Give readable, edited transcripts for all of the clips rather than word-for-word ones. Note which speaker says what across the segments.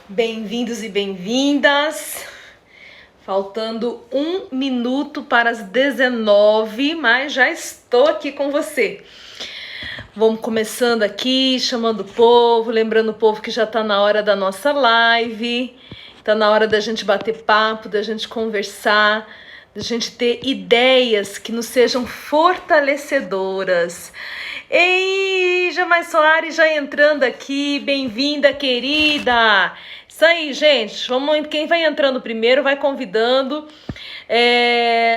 Speaker 1: Bem-vindos e bem-vindas. Faltando 1 minuto para as 19, mas já estou aqui com você. Vamos começando aqui, chamando o povo, lembrando o povo que já está na hora da nossa live, está na hora da gente bater papo, da gente conversar, da gente ter ideias que nos sejam fortalecedoras. Ei, Jamais Soares já entrando aqui, bem-vinda, querida. Isso aí, gente, vamos, quem vai entrando primeiro vai convidando.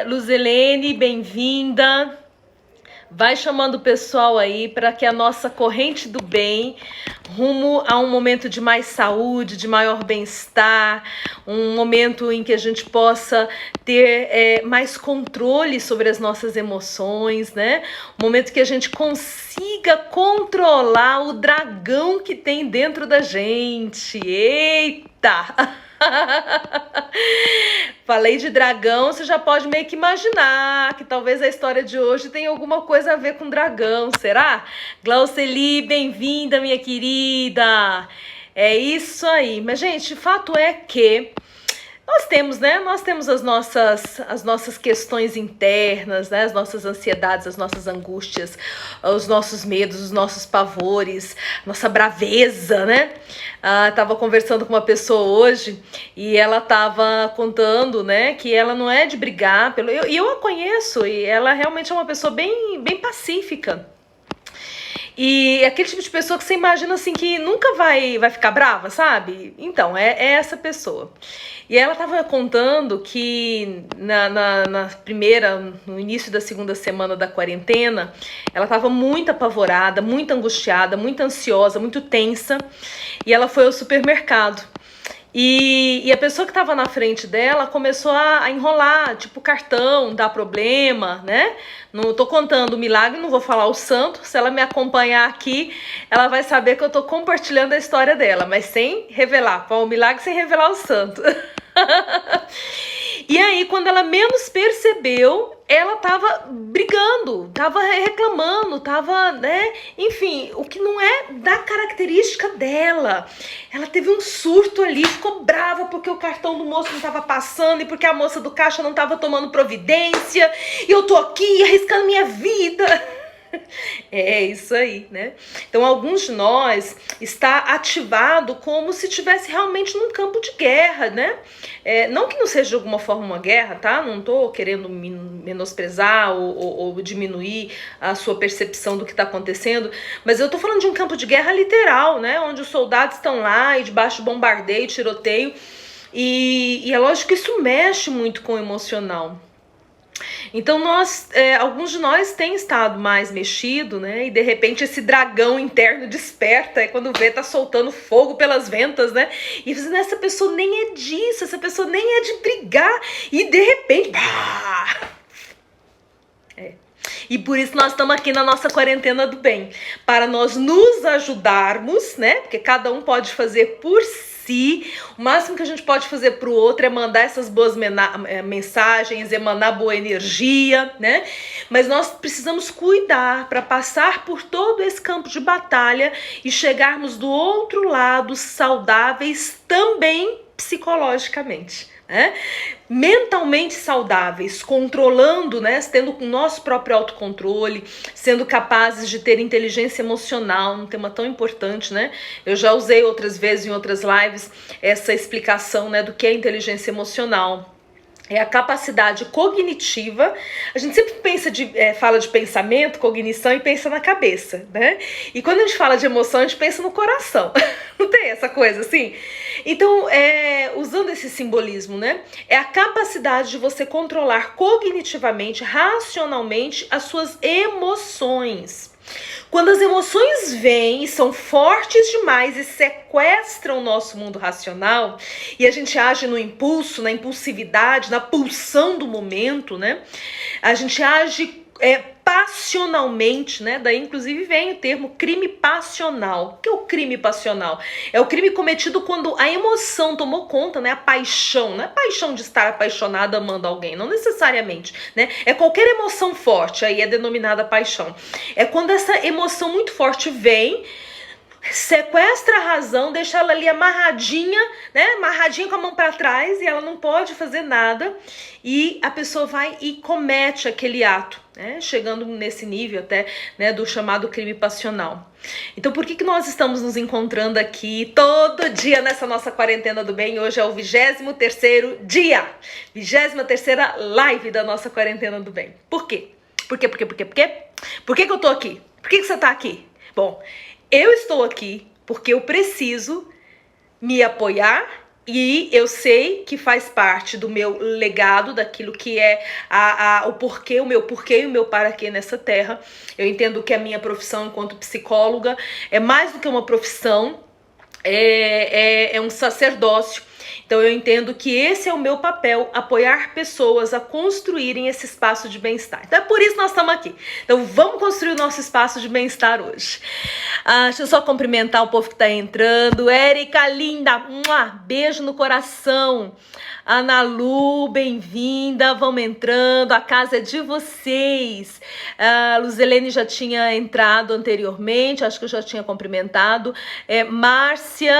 Speaker 1: Luzelene, bem-vinda. Vai chamando o pessoal aí para que a nossa corrente do bem, rumo a um momento de mais saúde, de maior bem-estar, um momento em que a gente possa ter mais controle sobre as nossas emoções, né? Um momento que a gente consiga controlar o dragão que tem dentro da gente. Eita! Falei de dragão, você já pode meio que imaginar que talvez a história de hoje tenha alguma coisa a ver com dragão, será? Glauceli, bem-vinda, minha querida. É isso aí. Mas, gente, o fato é que nós temos, né? Nós temos as nossas questões internas, né? As nossas ansiedades, as nossas angústias, os nossos medos, os nossos pavores, nossa braveza, né? Tava conversando com uma pessoa hoje e ela tava contando, né, que ela não é de brigar pelo. Eu a conheço e ela realmente é uma pessoa bem pacífica. E aquele tipo de pessoa que você imagina assim que nunca vai ficar brava, sabe? Então, é essa pessoa. E ela estava contando que no início da segunda semana da quarentena, ela estava muito apavorada, muito angustiada, muito ansiosa, muito tensa. E ela foi ao supermercado. E a pessoa que estava na frente dela começou a enrolar, tipo, cartão, dá problema, né? Não tô contando o milagre, não vou falar o santo. Se ela me acompanhar aqui, ela vai saber que eu tô compartilhando a história dela, mas sem revelar. O milagre sem revelar o santo. E aí, quando ela menos percebeu, ela tava brigando, tava reclamando, tava, né? Enfim, o que não é da característica dela. Ela teve um surto ali, ficou brava porque o cartão do moço não tava passando e porque a moça do caixa não tava tomando providência. E eu tô aqui arriscando minha vida. É isso aí, né? Então, alguns de nós está ativado como se estivesse realmente num campo de guerra, né? Não que não seja de alguma forma uma guerra, tá? Não tô querendo menosprezar ou diminuir a sua percepção do que está acontecendo, mas eu tô falando de um campo de guerra literal, né? Onde os soldados estão lá e debaixo de bombardeio, tiroteio, e é lógico que isso mexe muito com o emocional. Então alguns de nós têm estado mais mexido, né? E de repente esse dragão interno desperta, e quando vê tá soltando fogo pelas ventas, né? E você, essa pessoa nem é disso, essa pessoa nem é de brigar, e de repente, pá! E por isso nós estamos aqui na nossa quarentena do bem, para nós nos ajudarmos, né? Porque cada um pode fazer por si. O máximo que a gente pode fazer pro outro é mandar essas boas mensagens, emanar boa energia, né? Mas nós precisamos cuidar para passar por todo esse campo de batalha e chegarmos do outro lado saudáveis também psicologicamente. Mentalmente saudáveis, controlando, né, tendo o nosso próprio autocontrole, sendo capazes de ter inteligência emocional, um tema tão importante, né? Eu já usei outras vezes em outras lives essa explicação, né, do que é inteligência emocional. É a capacidade cognitiva. A gente sempre fala de pensamento, cognição e pensa na cabeça, né? E quando a gente fala de emoção, a gente pensa no coração. Não tem essa coisa assim? Então, usando esse simbolismo, né? É a capacidade de você controlar cognitivamente, racionalmente, as suas emoções. Quando as emoções vêm e são fortes demais e sequestram o nosso mundo racional, e a gente age no impulso, na impulsividade, na pulsão do momento, né? A gente age passionalmente, né? Daí, inclusive, vem o termo crime passional. O que é o crime passional? É o crime cometido quando a emoção tomou conta, né? A paixão, não é paixão de estar apaixonada amando alguém, não necessariamente, né? É qualquer emoção forte, aí é denominada paixão. É quando essa emoção muito forte vem sequestra a razão, deixa ela ali amarradinha, né? Amarradinha com a mão para trás, e ela não pode fazer nada, e a pessoa vai e comete aquele ato, né? Chegando nesse nível até, né, do chamado crime passional. Então por que nós estamos nos encontrando aqui todo dia nessa nossa quarentena do bem? Hoje é o 23º dia, 23ª live da nossa quarentena do bem. Por quê? Por quê? Por que eu tô aqui? Por que você tá aqui? Bom, eu estou aqui porque eu preciso me apoiar, e eu sei que faz parte do meu legado, daquilo que é o porquê, o meu porquê e o meu para quê nessa terra. Eu entendo que a minha profissão enquanto psicóloga é mais do que uma profissão, é um sacerdócio. Então eu entendo que esse é o meu papel, apoiar pessoas a construírem esse espaço de bem-estar. Então é por isso que nós estamos aqui. Então vamos construir o nosso espaço de bem-estar hoje. Deixa eu só cumprimentar o povo que está entrando. Érica, linda, beijo no coração. Ana Lu, bem-vinda, vamos entrando, a casa é de vocês. Luzelene já tinha entrado anteriormente, acho que eu já tinha cumprimentado. Márcia,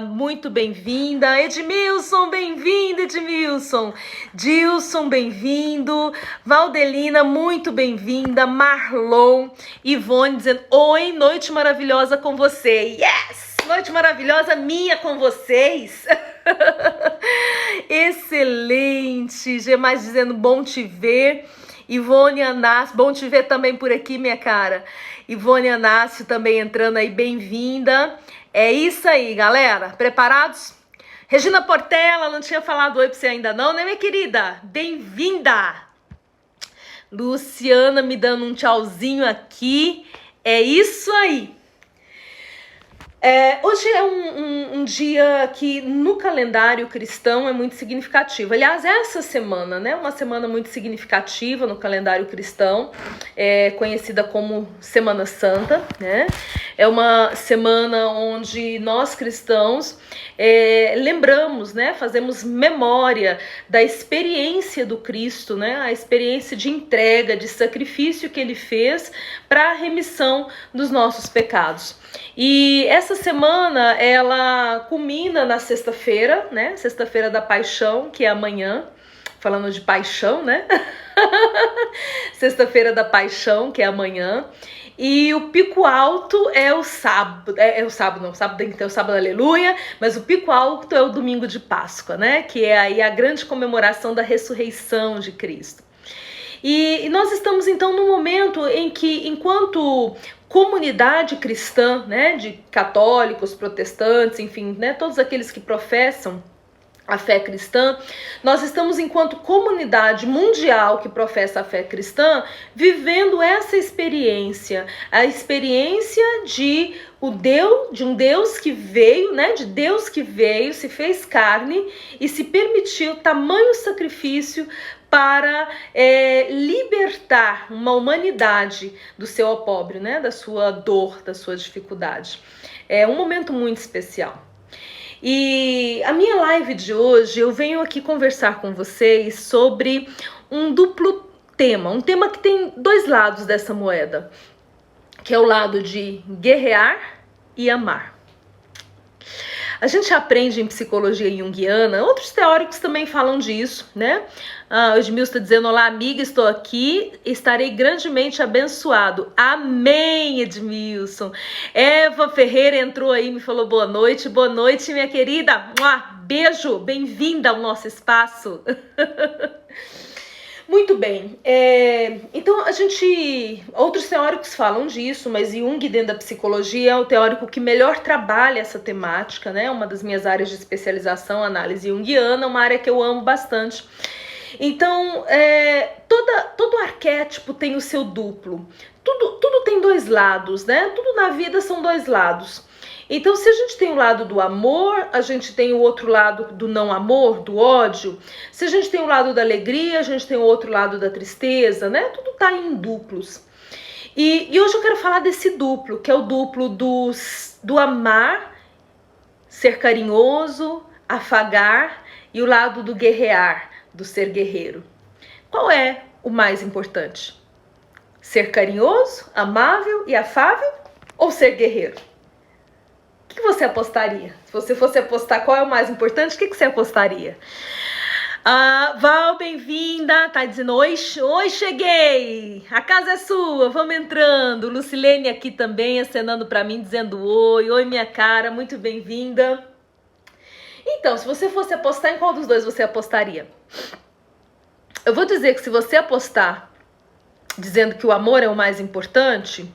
Speaker 1: muito bem-vinda. Edmilson, bem-vindo, Edmilson. Dilson, bem-vindo. Valdelina, muito bem-vinda. Marlon, Ivone dizendo, oi, noite maravilhosa com você. Yes! Noite maravilhosa minha com vocês. Excelente. G mais dizendo bom te ver. Ivone Anácio, bom te ver também por aqui, minha cara. Ivone Anácio também entrando aí, bem-vinda. É isso aí, galera. Preparados? Regina Portela, não tinha falado oi pra você ainda não, né, minha querida? Bem-vinda. Luciana me dando um tchauzinho aqui. É isso aí. Hoje é um dia que no calendário cristão é muito significativo. Aliás, essa semana, né, uma semana muito significativa no calendário cristão, conhecida como Semana Santa, né? É uma semana onde nós cristãos lembramos, né, fazemos memória da experiência do Cristo, né, a experiência de entrega, de sacrifício que ele fez para a remissão dos nossos pecados. E essa semana, ela culmina na sexta-feira, né? Sexta-feira da Paixão, que é amanhã. Falando de paixão, né? Sexta-feira da Paixão, que é amanhã. E o pico alto é o sábado. Sábado tem que ter o sábado, aleluia. Mas o pico alto é o domingo de Páscoa, né? Que é aí a grande comemoração da ressurreição de Cristo. E nós estamos então num momento em que, enquanto comunidade cristã, né, de católicos, protestantes, enfim, né, todos aqueles que professam a fé cristã, nós estamos, enquanto comunidade mundial que professa a fé cristã, vivendo essa experiência, a experiência de um Deus que veio, né, de Deus que veio, se fez carne e se permitiu tamanho sacrifício para libertar uma humanidade do seu opróbrio, né, da sua dor, da sua dificuldade. É um momento muito especial. E a minha live de hoje, eu venho aqui conversar com vocês sobre um duplo tema, um tema que tem dois lados dessa moeda, que é o lado de guerrear e amar. A gente aprende em psicologia junguiana, outros teóricos também falam disso, né? O Edmilson está dizendo, olá amiga, estou aqui, estarei grandemente abençoado. Amém, Edmilson. Eva Ferreira entrou aí, me falou boa noite minha querida. Beijo, bem-vinda ao nosso espaço. Muito bem, então outros teóricos falam disso, mas Jung dentro da psicologia é o teórico que melhor trabalha essa temática, né? Uma das minhas áreas de especialização, análise junguiana, uma área que eu amo bastante. Então, todo arquétipo tem o seu duplo, tudo tem dois lados, né? Tudo na vida são dois lados. Então, se a gente tem o lado do amor, a gente tem o outro lado do não amor, do ódio. Se a gente tem o lado da alegria, a gente tem o outro lado da tristeza, né? Tudo tá em duplos. E hoje eu quero falar desse duplo, que é o duplo do amar, ser carinhoso, afagar, e o lado do guerrear, do ser guerreiro. Qual é o mais importante? Ser carinhoso, amável e afável ou ser guerreiro? que você apostaria? Se você fosse apostar qual é o mais importante, o que você apostaria? Val, bem-vinda, tá dizendo oi, cheguei, a casa é sua, vamos entrando. Lucilene aqui também, acenando pra mim, dizendo oi, minha cara, muito bem-vinda. Então, se você fosse apostar, em qual dos dois você apostaria? Eu vou dizer que se você apostar dizendo que o amor é o mais importante,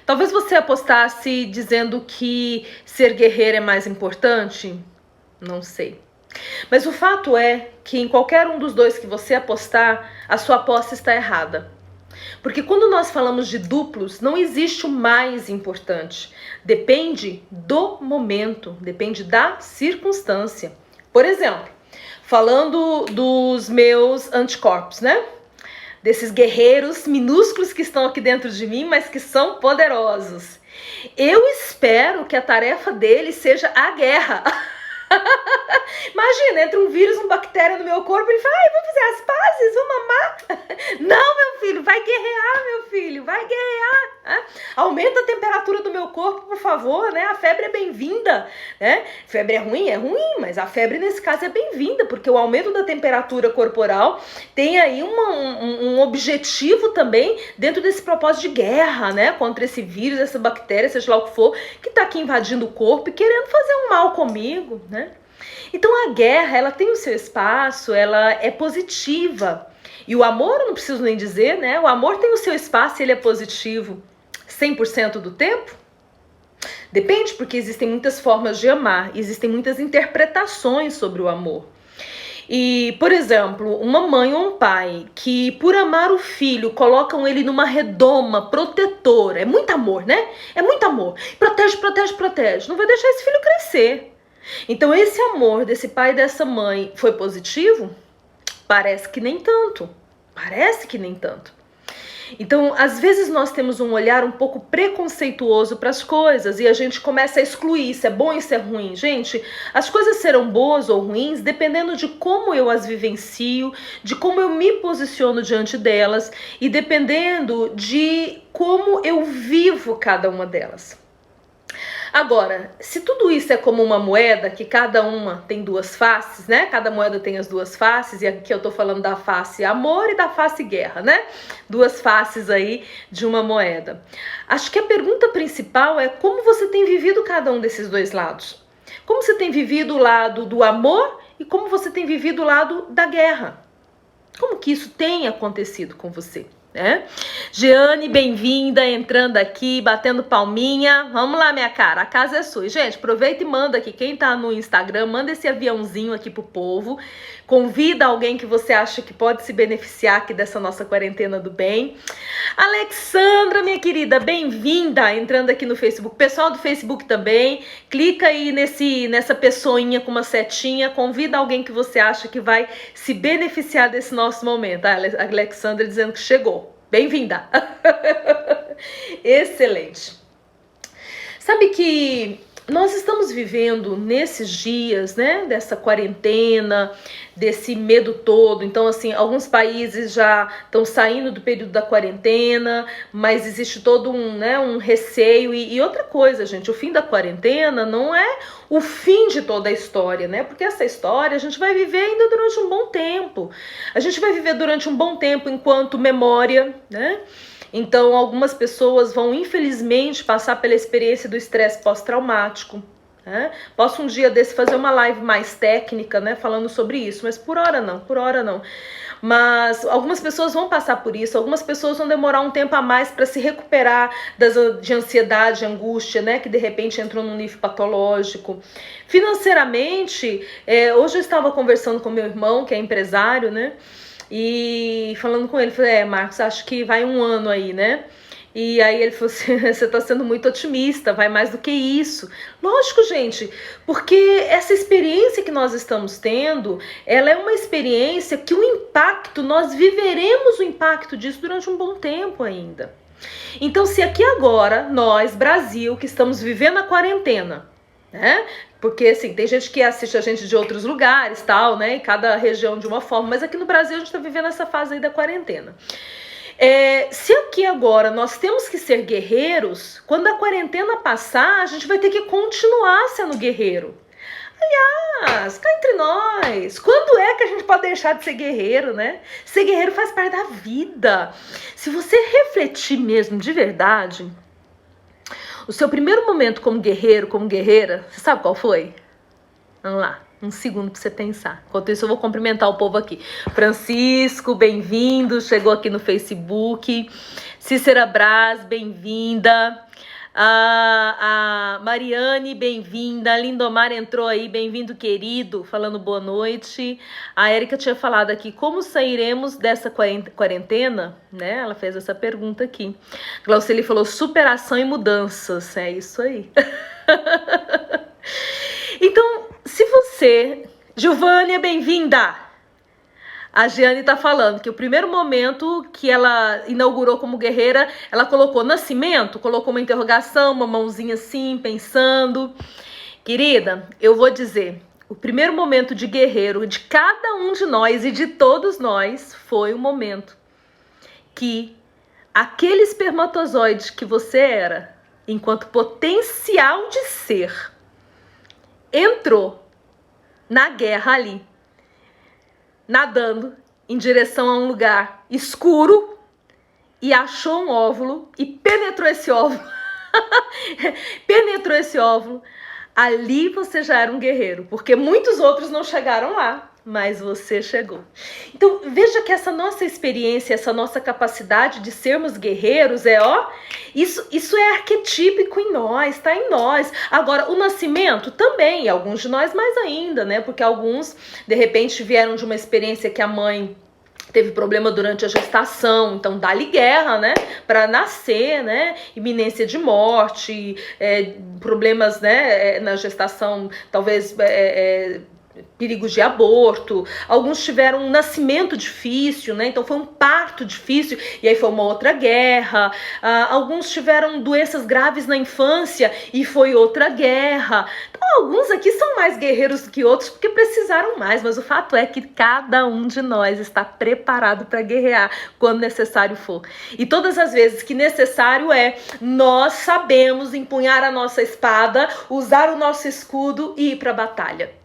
Speaker 1: talvez você apostasse dizendo que ser guerreira é mais importante, não sei. Mas o fato é que em qualquer um dos dois que você apostar, a sua aposta está errada. Porque quando nós falamos de duplos, não existe o mais importante. Depende do momento, depende da circunstância. Por exemplo, falando dos meus anticorpos, né? Desses guerreiros minúsculos que estão aqui dentro de mim, mas que são poderosos. Eu espero que a tarefa deles seja a guerra. Imagina, entra um vírus, uma bactéria no meu corpo, ele fala, vamos fazer as pazes, vamos amar. Não, meu filho, vai guerrear, meu filho, vai guerrear. Aumenta a temperatura do meu corpo, por favor, né? A febre é bem-vinda, né? Febre é ruim, mas a febre nesse caso é bem-vinda, porque o aumento da temperatura corporal tem aí um objetivo também dentro desse propósito de guerra, né? Contra esse vírus, essa bactéria, seja lá o que for, que tá aqui invadindo o corpo e querendo fazer um mal comigo, né? Então a guerra, ela tem o seu espaço, ela é positiva. E o amor, eu não preciso nem dizer, né? O amor tem o seu espaço e ele é positivo 100% do tempo? Depende, porque existem muitas formas de amar, existem muitas interpretações sobre o amor. E, por exemplo, uma mãe ou um pai que, por amar o filho, colocam ele numa redoma protetora. É muito amor, né? É muito amor. Protege, protege, protege. Não vai deixar esse filho crescer. Então, esse amor desse pai e dessa mãe foi positivo? Parece que nem tanto. Parece que nem tanto. Então, às vezes nós temos um olhar um pouco preconceituoso para as coisas e a gente começa a excluir, isso é bom, isso é ruim. Gente, as coisas serão boas ou ruins dependendo de como eu as vivencio, de como eu me posiciono diante delas e dependendo de como eu vivo cada uma delas. Agora, se tudo isso é como uma moeda, que cada uma tem duas faces, né? Cada moeda tem as duas faces, e aqui eu tô falando da face amor e da face guerra, né? Duas faces aí de uma moeda. Acho que a pergunta principal é como você tem vivido cada um desses dois lados. Como você tem vivido o lado do amor e como você tem vivido o lado da guerra. Como que isso tem acontecido com você? Jeane, bem-vinda, entrando aqui, batendo palminha. Vamos lá, minha cara, a casa é sua. Gente, aproveita e manda aqui, quem tá no Instagram, manda esse aviãozinho aqui pro povo. Convida alguém que você acha que pode se beneficiar aqui dessa nossa quarentena do bem. Alexandra, minha querida, bem-vinda, entrando aqui no Facebook. Pessoal do Facebook também, clica aí nessa pessoinha com uma setinha, convida alguém que você acha que vai se beneficiar desse nosso momento. A Alexandra dizendo que chegou. Bem-vinda! Excelente! Sabe que nós estamos vivendo nesses dias, né, dessa quarentena, desse medo todo. Então, assim, alguns países já estão saindo do período da quarentena, mas existe todo um receio. E outra coisa, gente, o fim da quarentena não é o fim de toda a história, né? Porque essa história a gente vai viver ainda durante um bom tempo. A gente vai viver durante um bom tempo enquanto memória, né? Então, algumas pessoas vão, infelizmente, passar pela experiência do estresse pós-traumático. Né? Posso um dia desse fazer uma live mais técnica, né, falando sobre isso, mas por hora não. Mas algumas pessoas vão passar por isso, algumas pessoas vão demorar um tempo a mais para se recuperar de ansiedade, angústia, né, que de repente entrou num nível patológico. Financeiramente, hoje eu estava conversando com meu irmão, que é empresário, né, e falando com ele, falei, Marcos, acho que vai um ano aí, né? E aí ele falou assim, você tá sendo muito otimista, vai mais do que isso. Lógico, gente, porque essa experiência que nós estamos tendo, ela é uma experiência que o impacto, nós viveremos o impacto disso durante um bom tempo ainda. Então, se aqui agora, nós, Brasil, que estamos vivendo a quarentena, né? Porque, assim, tem gente que assiste a gente de outros lugares, tal, né? Em cada região de uma forma. Mas aqui no Brasil a gente tá vivendo essa fase aí da quarentena. Se aqui agora nós temos que ser guerreiros, quando a quarentena passar, a gente vai ter que continuar sendo guerreiro. Aliás, cá entre nós, quando é que a gente pode deixar de ser guerreiro, né? Ser guerreiro faz parte da vida. Se você refletir mesmo de verdade, o seu primeiro momento como guerreiro, como guerreira, você sabe qual foi? Vamos lá, um segundo para você pensar. Enquanto isso eu vou cumprimentar o povo aqui. Francisco, bem-vindo, chegou aqui no Facebook. Cícera Braz, bem-vinda. A Mariane, bem-vinda. Lindomar entrou aí, bem-vindo, querido, falando boa noite. A Érica tinha falado aqui, como sairemos dessa quarentena? Né? Ela fez essa pergunta aqui. Glauceli falou, superação e mudanças. É isso aí. Então, se você... Giovânia, bem-vinda! A Giane tá falando que o primeiro momento que ela inaugurou como guerreira, ela colocou nascimento, colocou uma interrogação, uma mãozinha assim, pensando. Querida, eu vou dizer, o primeiro momento de guerreiro de cada um de nós e de todos nós foi o momento que aquele espermatozoide que você era, enquanto potencial de ser, entrou na guerra ali, nadando em direção a um lugar escuro e achou um óvulo e penetrou esse óvulo. Penetrou esse óvulo. Ali você já era um guerreiro, porque muitos outros não chegaram lá, mas você chegou. Então veja que essa nossa experiência, essa nossa capacidade de sermos guerreiros isso é arquetípico em nós, tá em nós. Agora, o nascimento também, alguns de nós mais ainda, né? Porque alguns, de repente, vieram de uma experiência que a mãe teve problema durante a gestação, então dá-lhe guerra, né, para nascer, né, iminência de morte, problemas, né, na gestação, talvez perigos de aborto. Alguns tiveram um nascimento difícil, né? Então foi um parto difícil e aí foi uma outra guerra. Alguns tiveram doenças graves na infância e foi outra guerra. Então alguns aqui são mais guerreiros do que outros porque precisaram mais, mas o fato é que cada um de nós está preparado para guerrear quando necessário for. E todas as vezes que necessário nós sabemos empunhar a nossa espada, usar o nosso escudo e ir para a batalha.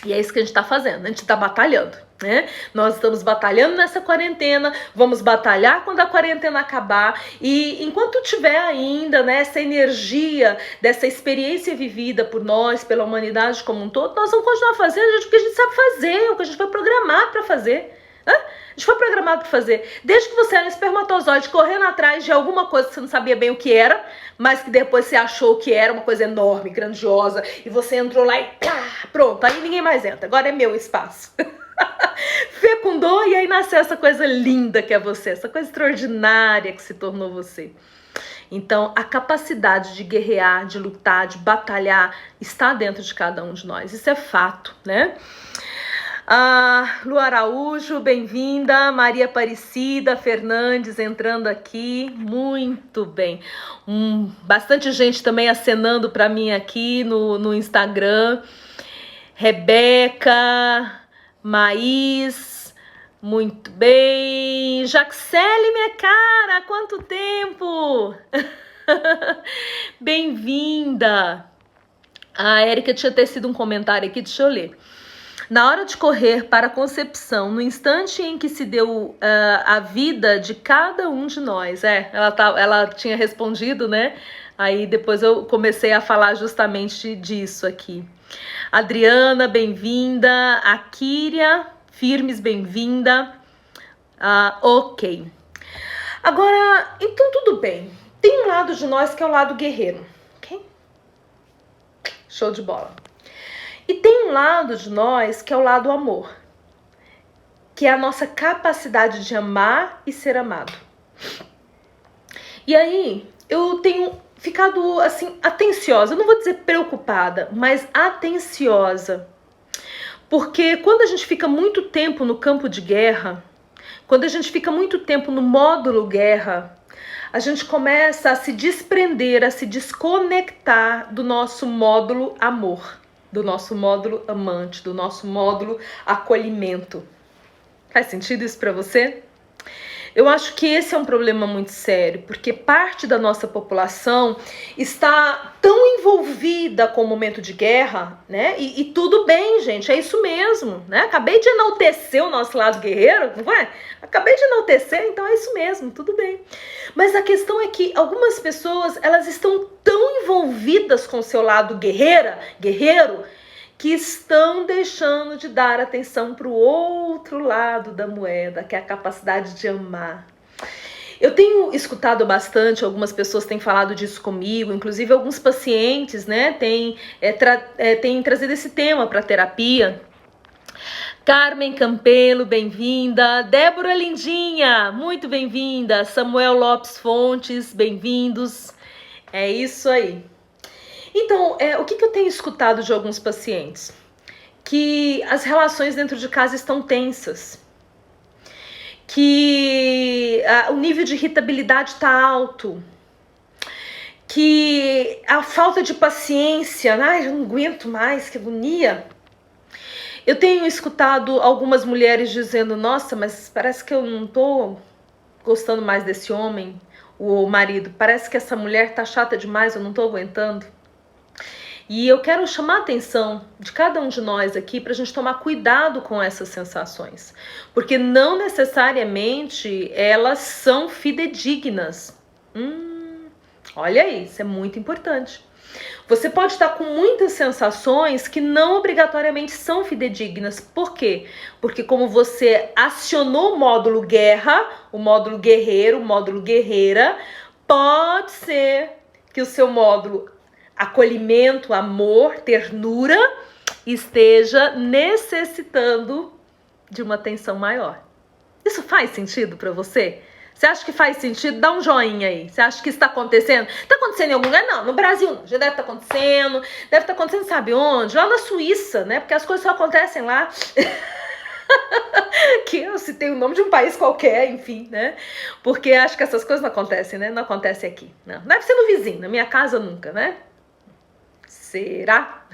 Speaker 1: E é isso que a gente está fazendo, a gente está batalhando, né? Nós estamos batalhando nessa quarentena, vamos batalhar quando a quarentena acabar e enquanto tiver ainda, né, essa energia dessa experiência vivida por nós, pela humanidade como um todo, nós vamos continuar fazendo o que a gente sabe fazer, o que a gente foi programado para fazer. A gente foi programado para fazer. Desde que você era um espermatozoide correndo atrás de alguma coisa que você não sabia bem o que era, mas que depois você achou que era uma coisa enorme, grandiosa, e você entrou lá e pronto, aí ninguém mais entra. Agora é meu espaço. Fecundou e aí nasceu essa coisa linda que é você, essa coisa extraordinária que se tornou você. Então, a capacidade de guerrear, de lutar, de batalhar, está dentro de cada um de nós. Isso é fato, né? Lu Araújo, bem-vinda. Maria Aparecida Fernandes entrando aqui, muito bem. Bastante gente também acenando para mim aqui no Instagram. Rebeca, Maís, muito bem. Jaxele, minha cara, há quanto tempo? Bem-vinda. A Érica tinha tecido um comentário aqui, deixa eu ler. Na hora de correr para a concepção, no instante em que se deu a vida de cada um de nós, ela tinha respondido, né? Aí depois eu comecei a falar justamente disso aqui. Adriana, bem-vinda. Akíria Firmes, bem-vinda. Ok. Agora, então tudo bem. Tem um lado de nós que é o lado guerreiro, ok? Show de bola. E tem um lado de nós que é o lado amor, que é a nossa capacidade de amar e ser amado. E aí eu tenho ficado assim atenciosa, eu não vou dizer preocupada, mas atenciosa. Porque quando a gente fica muito tempo no campo de guerra, quando a gente fica muito tempo no módulo guerra, a gente começa a se desprender, a se desconectar do nosso módulo amor, do nosso módulo amante, do nosso módulo acolhimento. Faz sentido isso para você? Eu acho que esse é um problema muito sério, porque parte da nossa população está tão envolvida com o momento de guerra, né? E tudo bem, gente, é isso mesmo, né? Acabei de enaltecer o nosso lado guerreiro, não é? Acabei de enaltecer, então é isso mesmo, tudo bem. Mas a questão é que algumas pessoas, elas estão tão envolvidas com o seu lado guerreiro, que estão deixando de dar atenção para o outro lado da moeda, que é a capacidade de amar. Eu tenho escutado bastante, algumas pessoas têm falado disso comigo, inclusive alguns pacientes, né, têm trazido esse tema para terapia. Carmen Campelo, bem-vinda. Débora Lindinha, muito bem-vinda. Samuel Lopes Fontes, bem-vindos. É isso aí. Então, o que eu tenho escutado de alguns pacientes? Que as relações dentro de casa estão tensas. Que o nível de irritabilidade está alto. Que a falta de paciência, eu não aguento mais, que agonia. Eu tenho escutado algumas mulheres dizendo, nossa, mas parece que eu não tô gostando mais desse homem, o marido. Parece que essa mulher tá chata demais, eu não tô aguentando. E eu quero chamar a atenção de cada um de nós aqui para a gente tomar cuidado com essas sensações. Porque não necessariamente elas são fidedignas. Olha aí, isso é muito importante. Você pode estar com muitas sensações que não obrigatoriamente são fidedignas. Por quê? Porque como você acionou o módulo guerra, o módulo guerreiro, o módulo guerreira, pode ser que o seu módulo acolhimento, amor, ternura, esteja necessitando de uma atenção maior. Isso faz sentido para você? Você acha que faz sentido? Dá um joinha aí. Você acha que isso está acontecendo? Está acontecendo em algum lugar? Não, no Brasil não. Já deve estar acontecendo. Deve estar acontecendo, sabe onde? Lá na Suíça, né? Porque as coisas só acontecem lá. Que eu citei o nome de um país qualquer, enfim, né? Porque acho que essas coisas não acontecem, né? Não acontecem aqui. Não. Deve ser no vizinho, na minha casa nunca, né? Será?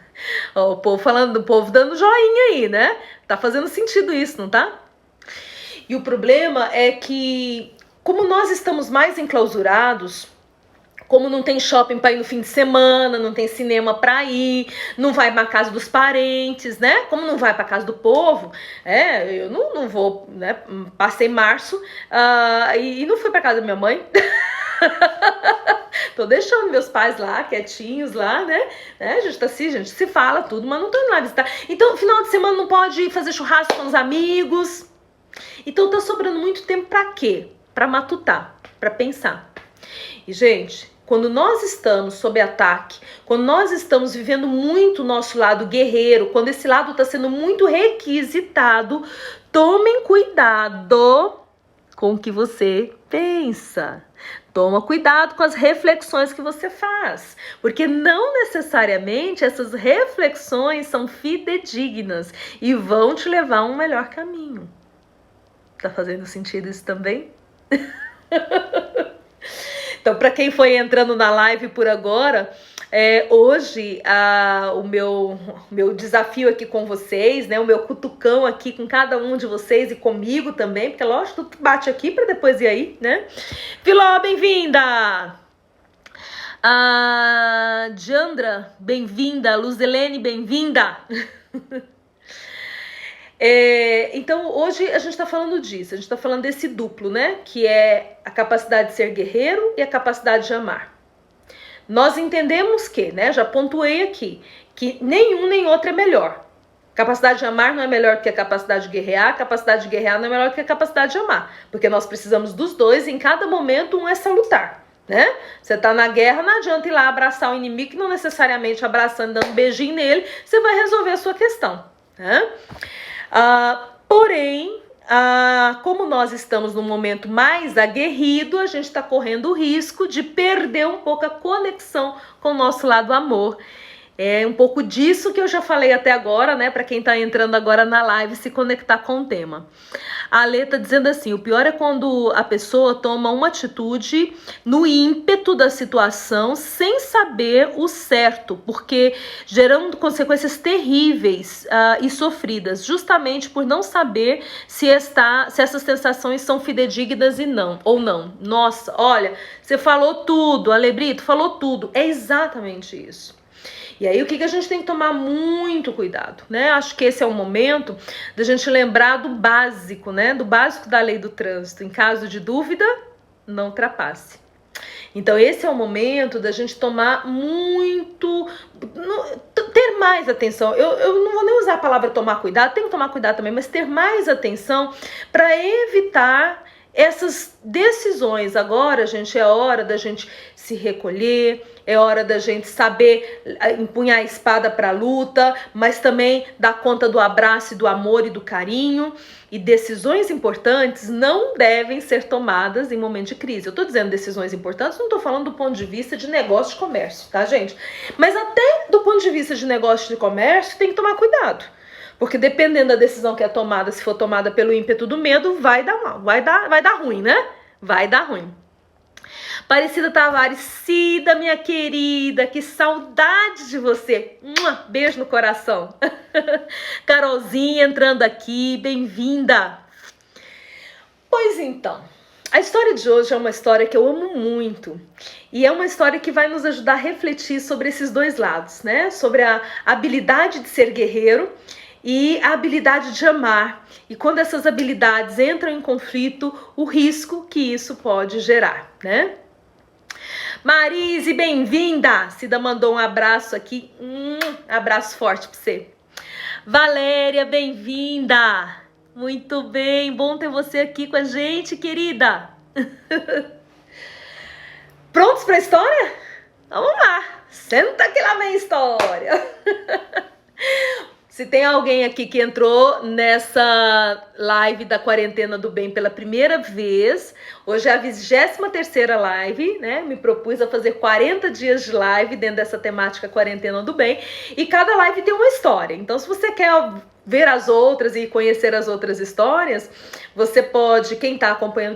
Speaker 1: O povo falando do povo dando joinha aí, né? Tá fazendo sentido isso, não tá? E o problema é que, como nós estamos mais enclausurados, como não tem shopping para ir no fim de semana, não tem cinema para ir, não vai para casa dos parentes, né? Como não vai para casa do povo, eu não vou, né? Passei março e não fui para casa da minha mãe. Tô deixando meus pais lá, quietinhos lá, né? A gente tá assim, a gente se fala tudo, mas não tô indo lá visitar. Então, final de semana não pode fazer churrasco com os amigos. Então tá sobrando muito tempo pra quê? Pra matutar, pra pensar. E, gente, quando nós estamos sob ataque, quando nós estamos vivendo muito o nosso lado guerreiro, quando esse lado está sendo muito requisitado, tomem cuidado com o que você pensa. Toma cuidado com as reflexões que você faz, porque não necessariamente essas reflexões são fidedignas e vão te levar a um melhor caminho. Tá fazendo sentido isso também? Então, para quem foi entrando na live por agora, hoje o meu desafio aqui com vocês, né, o meu cutucão aqui com cada um de vocês e comigo também, porque lógico, tu bate aqui para depois ir aí, né? Filó, bem-vinda! Diandra, bem-vinda! Luzelene, bem-vinda! Então, hoje a gente está falando disso, a gente está falando desse duplo, né? Que é a capacidade de ser guerreiro e a capacidade de amar. Nós entendemos que, né? Já pontuei aqui, que nenhum nem outro é melhor. Capacidade de amar não é melhor que a capacidade de guerrear, a capacidade de guerrear não é melhor que a capacidade de amar. Porque nós precisamos dos dois e em cada momento um é salutar, né? Você tá na guerra, não adianta ir lá abraçar o inimigo, que não necessariamente abraçando, dando um beijinho nele, você vai resolver a sua questão, né? Porém, como nós estamos num momento mais aguerrido, a gente está correndo o risco de perder um pouco a conexão com o nosso lado amor. É um pouco disso que eu já falei até agora, né? Para quem tá entrando agora na live, se conectar com o tema. A Lê tá dizendo assim: o pior é quando a pessoa toma uma atitude no ímpeto da situação, sem saber o certo, porque gerando consequências terríveis e sofridas, justamente por não saber se essas sensações são fidedignas ou não. Nossa, olha, você falou tudo, Alebrito, falou tudo. É exatamente isso. E aí o que a gente tem que tomar muito cuidado, né? Acho que esse é o momento da gente lembrar do básico, né? Do básico da lei do trânsito. Em caso de dúvida, não ultrapasse. Então esse é o momento da gente tomar muito, ter mais atenção. Eu não vou nem usar a palavra tomar cuidado, tem que tomar cuidado também, mas ter mais atenção para evitar essas decisões. Agora, gente, é hora da gente se recolher, é hora da gente saber empunhar a espada para a luta, mas também dar conta do abraço, e do amor e do carinho. E decisões importantes não devem ser tomadas em momento de crise. Eu tô dizendo decisões importantes, não tô falando do ponto de vista de negócio de comércio, tá, gente? Mas até do ponto de vista de negócio de comércio, tem que tomar cuidado. Porque dependendo da decisão que é tomada, se for tomada pelo ímpeto do medo, vai dar mal, vai dar ruim, né? Vai dar ruim. Aparecida Tavares, Cida, minha querida, que saudade de você. Beijo no coração. Carolzinha entrando aqui, bem-vinda. Pois então, a história de hoje é uma história que eu amo muito. E é uma história que vai nos ajudar a refletir sobre esses dois lados, né? Sobre a habilidade de ser guerreiro e a habilidade de amar. E quando essas habilidades entram em conflito, o risco que isso pode gerar, né? Marise, bem-vinda! Cida mandou um abraço aqui, abraço forte pra você. Valéria, bem-vinda! Muito bem, bom ter você aqui com a gente, querida. Prontos pra história? Vamos lá, senta que lá vem a história. Se tem alguém aqui que entrou nessa live da Quarentena do Bem pela primeira vez, hoje é a 23ª live, né? Me propus a fazer 40 dias de live dentro dessa temática Quarentena do Bem, e cada live tem uma história. Então, se você quer ver as outras e conhecer as outras histórias, você pode, quem está acompanhando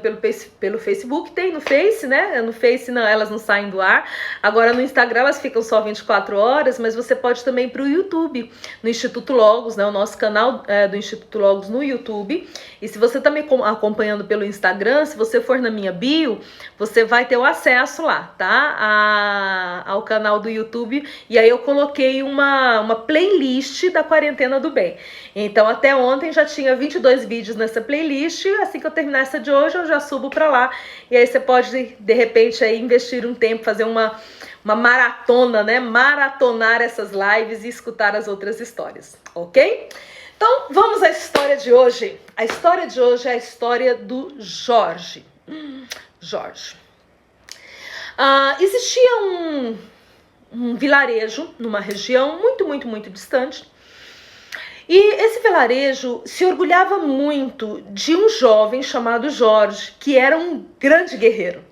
Speaker 1: pelo Facebook, tem no Face, né? No Face não, elas não saem do ar. Agora no Instagram elas ficam só 24 horas, mas você pode também ir para o YouTube, no Instituto Logos, né? O nosso canal do Instituto Logos no YouTube. E se você está me acompanhando pelo Instagram, se você for na minha bio, você vai ter o acesso lá, tá? Ao canal do YouTube. E aí eu coloquei uma playlist da Quarentena do Bem. Então até ontem já tinha 22 vídeos nessa playlist. Assim que eu terminar essa de hoje, eu já subo pra lá. E aí você pode, de repente, aí investir um tempo, fazer uma maratona, né? Maratonar essas lives e escutar as outras histórias, ok? Então, vamos à história de hoje. A história de hoje é a história do Jorge. Jorge. Existia um vilarejo numa região muito distante. E esse vilarejo se orgulhava muito de um jovem chamado Jorge, que era um grande guerreiro.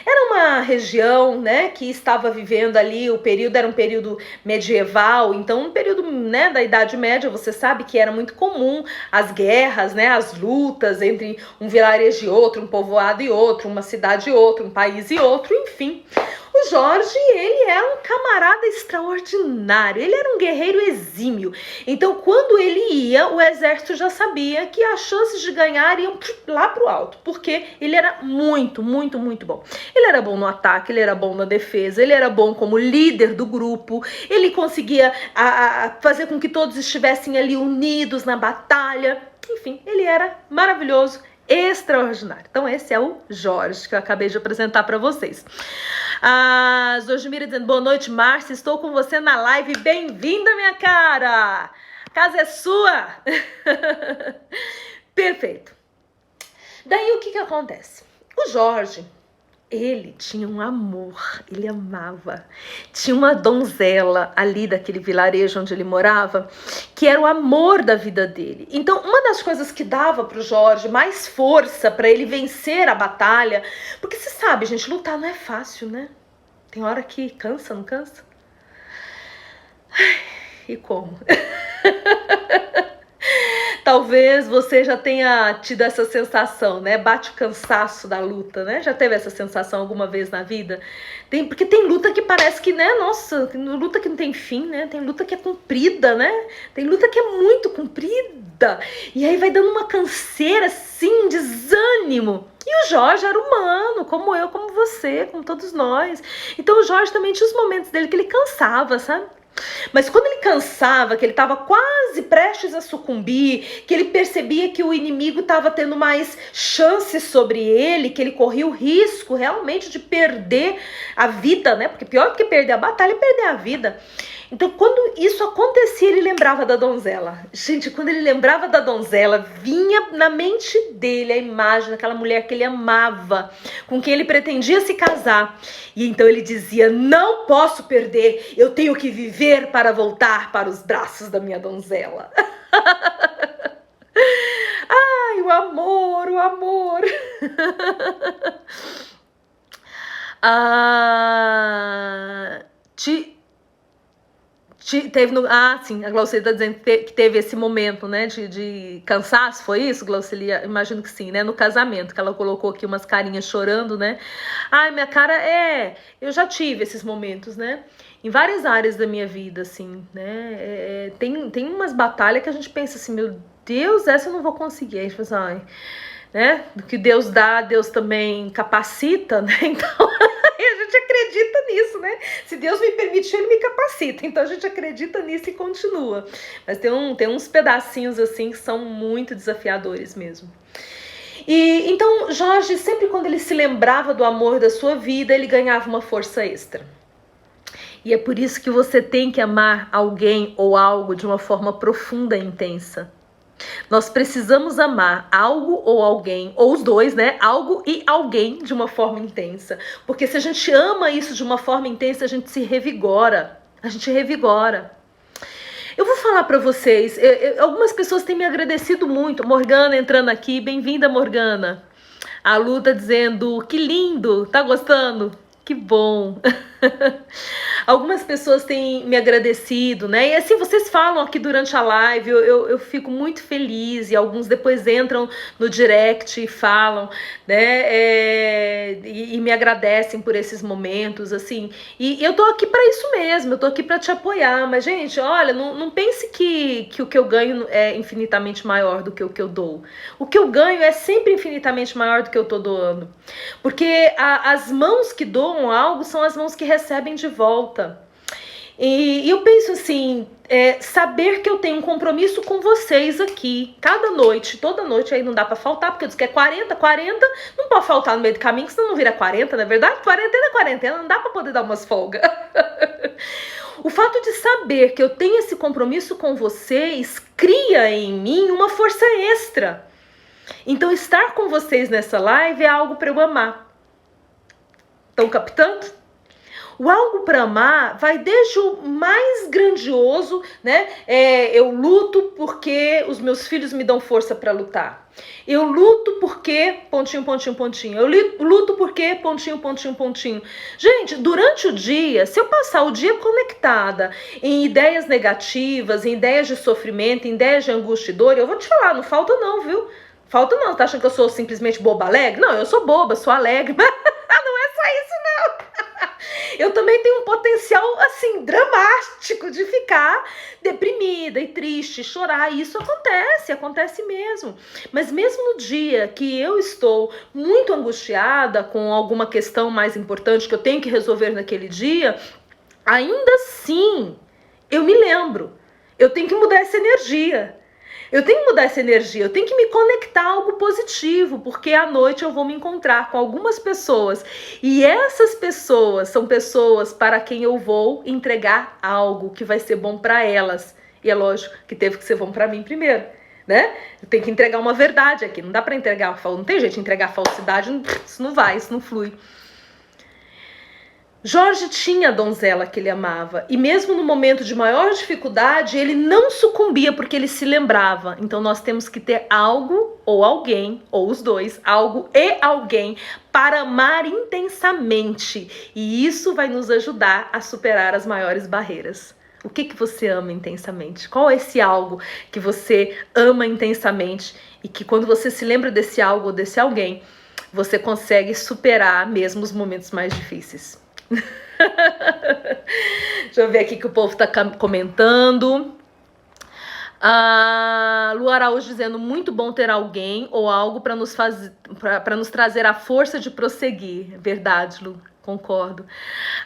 Speaker 1: Era uma região, né, que estava vivendo ali, o período era um período medieval, então um período, né, da Idade Média, você sabe que era muito comum as guerras, né, as lutas entre um vilarejo e outro, um povoado e outro, uma cidade e outro, um país e outro, enfim. O Jorge, ele era um camarada extraordinário, ele era um guerreiro exímio. Então, quando ele ia, o exército já sabia que as chances de ganhar iam lá pro alto, porque ele era muito bom. Ele era bom no ataque, ele era bom na defesa, ele era bom como líder do grupo, ele conseguia fazer com que todos estivessem ali unidos na batalha. Enfim, ele era maravilhoso, extraordinário. Então esse é o Jorge que eu acabei de apresentar para vocês. A Zojimira dizendo: boa noite, Márcia, estou com você na live, bem-vinda, minha cara, a casa é sua. Perfeito. Daí o que acontece? O Jorge, ele tinha um amor, ele amava. Tinha uma donzela ali daquele vilarejo onde ele morava, que era o amor da vida dele. Então, uma das coisas que dava pro Jorge mais força para ele vencer a batalha, porque você sabe, gente, lutar não é fácil, né? Tem hora que cansa, não cansa? E como? Talvez você já tenha tido essa sensação, né? Bate o cansaço da luta, né? Já teve essa sensação alguma vez na vida? Porque tem luta que parece que, né? Nossa, tem luta que não tem fim, né? Tem luta que é comprida, né? Tem luta que é muito comprida. E aí vai dando uma canseira, assim, desânimo. E o Jorge era humano, como eu, como você, como todos nós. Então o Jorge também tinha os momentos dele que ele cansava, sabe? Mas quando ele cansava, que ele estava quase prestes a sucumbir, que ele percebia que o inimigo estava tendo mais chances sobre ele, que ele corria o risco realmente de perder a vida, né? Porque pior do que perder a batalha é perder a vida. Então, quando isso acontecia, ele lembrava da donzela. Gente, quando ele lembrava da donzela, vinha na mente dele a imagem daquela mulher que ele amava, com quem ele pretendia se casar. E então ele dizia: não posso perder, eu tenho que viver para voltar para os braços da minha donzela. Ai, o amor, o amor. Sim, a Glaucelia tá dizendo que teve esse momento, né, de cansaço, foi isso, Glaucelia? Imagino que sim, né, no casamento, que ela colocou aqui umas carinhas chorando, né? Ai, minha cara, eu já tive esses momentos, né, em várias áreas da minha vida, assim, né, tem umas batalhas que a gente pensa assim, meu Deus, essa eu não vou conseguir, a gente pensa, ai, né, do que Deus dá, Deus também capacita, né, então... a gente acredita nisso, né? Se Deus me permitir, ele me capacita. Então a gente acredita nisso e continua. Mas tem uns pedacinhos assim que são muito desafiadores mesmo. E então Jorge, sempre quando ele se lembrava do amor da sua vida, ele ganhava uma força extra. E é por isso que você tem que amar alguém ou algo de uma forma profunda e intensa. Nós precisamos amar algo ou alguém, ou os dois, né? Algo e alguém de uma forma intensa. Porque se a gente ama isso de uma forma intensa, a gente se revigora. A gente revigora. Eu vou falar pra vocês, algumas pessoas têm me agradecido muito. Morgana entrando aqui, bem-vinda, Morgana. A Lu tá dizendo, que lindo, tá gostando? Que bom. Algumas pessoas têm me agradecido, né? E assim, vocês falam aqui durante a live, eu fico muito feliz. E alguns depois entram no direct e falam, né? E me agradecem por esses momentos, assim. E eu tô aqui para isso mesmo, eu tô aqui para te apoiar. Mas, gente, olha, não pense que o que eu ganho é infinitamente maior do que o que eu dou. O que eu ganho é sempre infinitamente maior do que eu tô doando. Porque as mãos que doam algo são as mãos que recebem de volta. E eu penso assim, saber que eu tenho um compromisso com vocês aqui, cada noite, toda noite, aí não dá pra faltar, porque eu disse que é 40, não pode faltar no meio do caminho, senão não vira 40, não é verdade? Quarentena é quarentena, não dá pra poder dar umas folgas. O fato de saber que eu tenho esse compromisso com vocês cria em mim uma força extra. Então estar com vocês nessa live é algo para eu amar. Estão captando? O algo para amar vai desde o mais grandioso, né? Eu luto porque os meus filhos me dão força para lutar. Eu luto porque... pontinho, pontinho, pontinho. Eu luto porque... pontinho, pontinho, pontinho. Gente, durante o dia, se eu passar o dia conectada em ideias negativas, em ideias de sofrimento, em ideias de angústia e dor, eu vou te falar, não falta não, viu? Falta não. Tá achando que eu sou simplesmente boba alegre? Não, eu sou boba, sou alegre. Não é só isso, não. Eu também tenho um potencial, assim, dramático de ficar deprimida e triste, chorar. E isso acontece mesmo. Mas mesmo no dia que eu estou muito angustiada com alguma questão mais importante que eu tenho que resolver naquele dia, ainda assim, eu me lembro. Eu tenho que mudar essa energia. Eu tenho que mudar essa energia, eu tenho que me conectar a algo positivo, porque à noite eu vou me encontrar com algumas pessoas. E essas pessoas são pessoas para quem eu vou entregar algo que vai ser bom para elas. E é lógico que teve que ser bom para mim primeiro, né? Eu tenho que entregar uma verdade aqui, não dá para entregar, não tem jeito de entregar falsidade, isso não vai, isso não flui. Jorge tinha a donzela que ele amava, e mesmo no momento de maior dificuldade, ele não sucumbia porque ele se lembrava. Então nós temos que ter algo ou alguém, ou os dois, algo e alguém, para amar intensamente. E isso vai nos ajudar a superar as maiores barreiras. O que você ama intensamente? Qual é esse algo que você ama intensamente e que quando você se lembra desse algo ou desse alguém, você consegue superar mesmo os momentos mais difíceis? Deixa eu ver aqui que o povo tá comentando. A Lu Araújo dizendo, muito bom ter alguém ou algo para nos trazer a força de prosseguir. Verdade, Lu, concordo.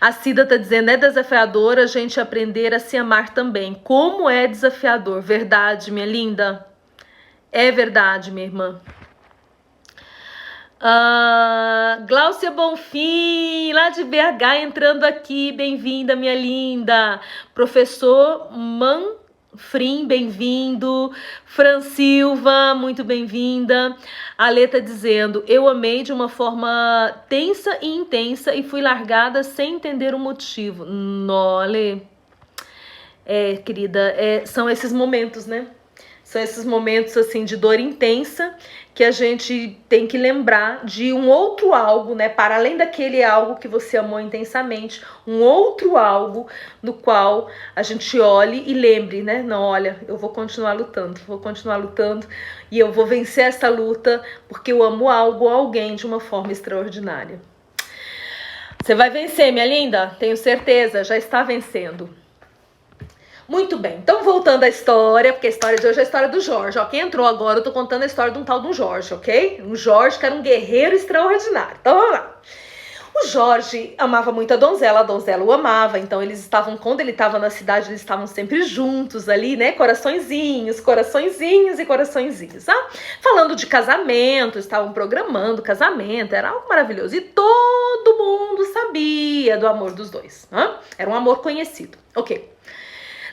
Speaker 1: A Cida tá dizendo, é desafiador a gente aprender a se amar também. Como é desafiador. Verdade, minha linda. É verdade, minha irmã. Gláucia Bonfim, lá de BH, entrando aqui. Bem-vinda, minha linda. Professor Manfrim, bem-vindo. Fran Silva, muito bem-vinda. A Lê tá dizendo, eu amei de uma forma tensa e intensa e fui largada sem entender o motivo. Lê. Querida, são esses momentos, né? São esses momentos, assim, de dor intensa que a gente tem que lembrar de um outro algo, né? Para além daquele algo que você amou intensamente, um outro algo no qual a gente olhe e lembre, né? Não, olha, eu vou continuar lutando e eu vou vencer essa luta porque eu amo algo ou alguém de uma forma extraordinária. Você vai vencer, minha linda? Tenho certeza, já está vencendo. Muito bem, então voltando à história, porque a história de hoje é a história do Jorge. Ó, quem entrou agora, eu tô contando a história de um tal de um Jorge, ok? Um Jorge que era um guerreiro extraordinário. Então vamos lá. O Jorge amava muito a donzela o amava, então eles estavam, quando ele estava na cidade, eles estavam sempre juntos ali, né? Coraçõezinhos e coraçõezinhos, tá? Falando de casamento, estavam programando casamento, era algo maravilhoso. E todo mundo sabia do amor dos dois, né? Era um amor conhecido, ok.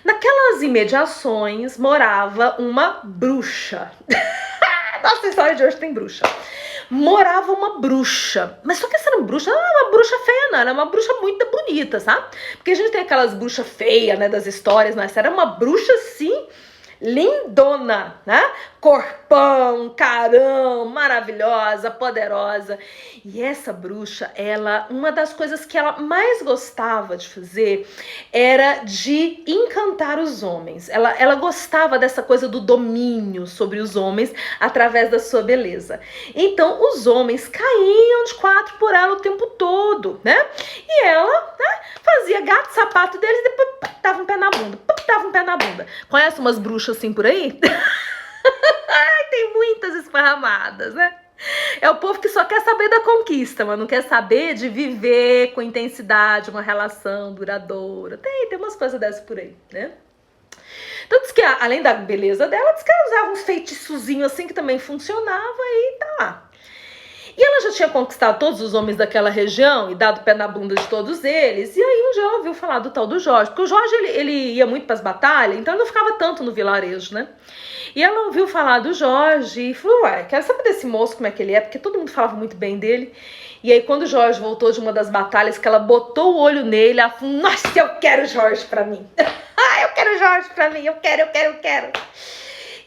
Speaker 1: Naquelas imediações morava uma bruxa. Nossa, a história de hoje tem bruxa. Morava uma bruxa. Mas só que essa bruxa não era uma bruxa feia, não. Era uma bruxa muito bonita, sabe? Porque a gente tem aquelas bruxas feias, né, das histórias, mas essa era uma bruxa, sim, lindona, né? Corpão, carão, maravilhosa, poderosa. E essa bruxa, uma das coisas que ela mais gostava de fazer era de encantar os homens. Ela gostava dessa coisa do domínio sobre os homens através da sua beleza. Então, os homens caíam de quatro por ela o tempo todo, né? E ela, né, fazia gato sapato deles e depois dava um pé na bunda, Conhece umas bruxas assim por aí? Ai, tem muitas esparramadas, né? É o povo que só quer saber da conquista, mas não quer saber de viver com intensidade uma relação duradoura. Tem umas coisas dessas por aí, né? Então diz que além da beleza dela, diz que ela usava uns feitiçozinhos assim que também funcionava e tá lá. E ela já tinha conquistado todos os homens daquela região e dado pé na bunda de todos eles. E aí um dia ela ouviu falar do tal do Jorge. Porque o Jorge, ele ia muito pras batalhas, então ele não ficava tanto no vilarejo, né? E ela ouviu falar do Jorge e falou, ué, quero saber desse moço como é que ele é, porque todo mundo falava muito bem dele. E aí quando o Jorge voltou de uma das batalhas, que ela botou o olho nele, ela falou, nossa, eu quero o Jorge pra mim. Eu quero o Jorge pra mim, eu quero.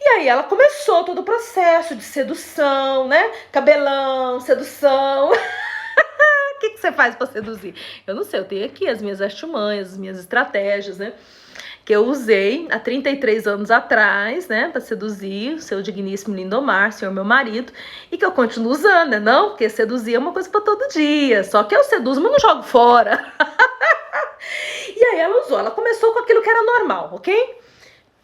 Speaker 1: E aí ela começou todo o processo de sedução, né? Cabelão, sedução. O que você faz pra seduzir? Eu não sei, eu tenho aqui as minhas artimanhas, as minhas estratégias, né? Que eu usei há 33 anos atrás, né? Pra seduzir o seu digníssimo Lindomar, senhor meu marido. E que eu continuo usando, né? Não? Porque seduzir é uma coisa pra todo dia. Só que eu seduzo, mas não jogo fora. E aí ela usou, ela começou com aquilo que era normal, ok?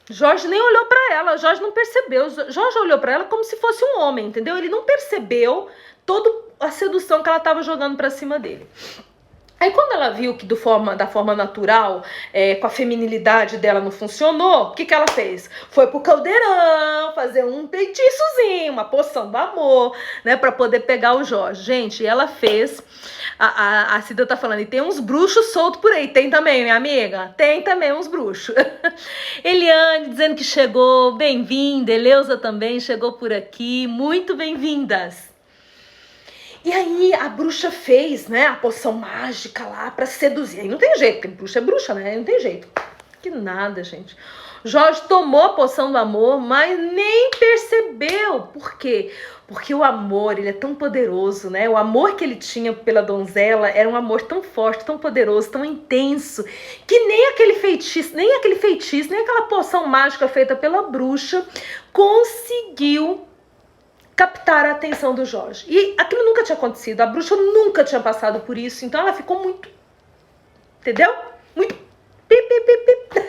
Speaker 1: Jorge nem olhou pra ela, Jorge não percebeu. Jorge olhou pra ela como se fosse um homem, entendeu? Ele não percebeu toda a sedução que ela tava jogando pra cima dele. Aí quando ela viu que da forma natural, com a feminilidade dela não funcionou, o que ela fez? Foi pro caldeirão fazer um feitiçozinho, uma poção do amor, né, pra poder pegar o Jorge. Gente, ela fez, a Cida tá falando, e tem uns bruxos soltos por aí, tem também, minha amiga? Tem também uns bruxos. Eliane dizendo que chegou, bem-vinda, Eleusa também chegou por aqui, muito bem-vindas. E aí a bruxa fez, né, a poção mágica lá pra seduzir. Aí não tem jeito, porque bruxa é bruxa, né? Não tem jeito. Que nada, gente. Jorge tomou a poção do amor, mas nem percebeu. Por quê? Porque o amor, ele é tão poderoso, né? O amor que ele tinha pela donzela era um amor tão forte, tão poderoso, tão intenso, que nem aquele feitiço, nem aquela poção mágica feita pela bruxa conseguiu captar a atenção do Jorge. E aquilo nunca tinha acontecido, a bruxa nunca tinha passado por isso, então ela ficou muito, entendeu? Muito pip, pip, pip.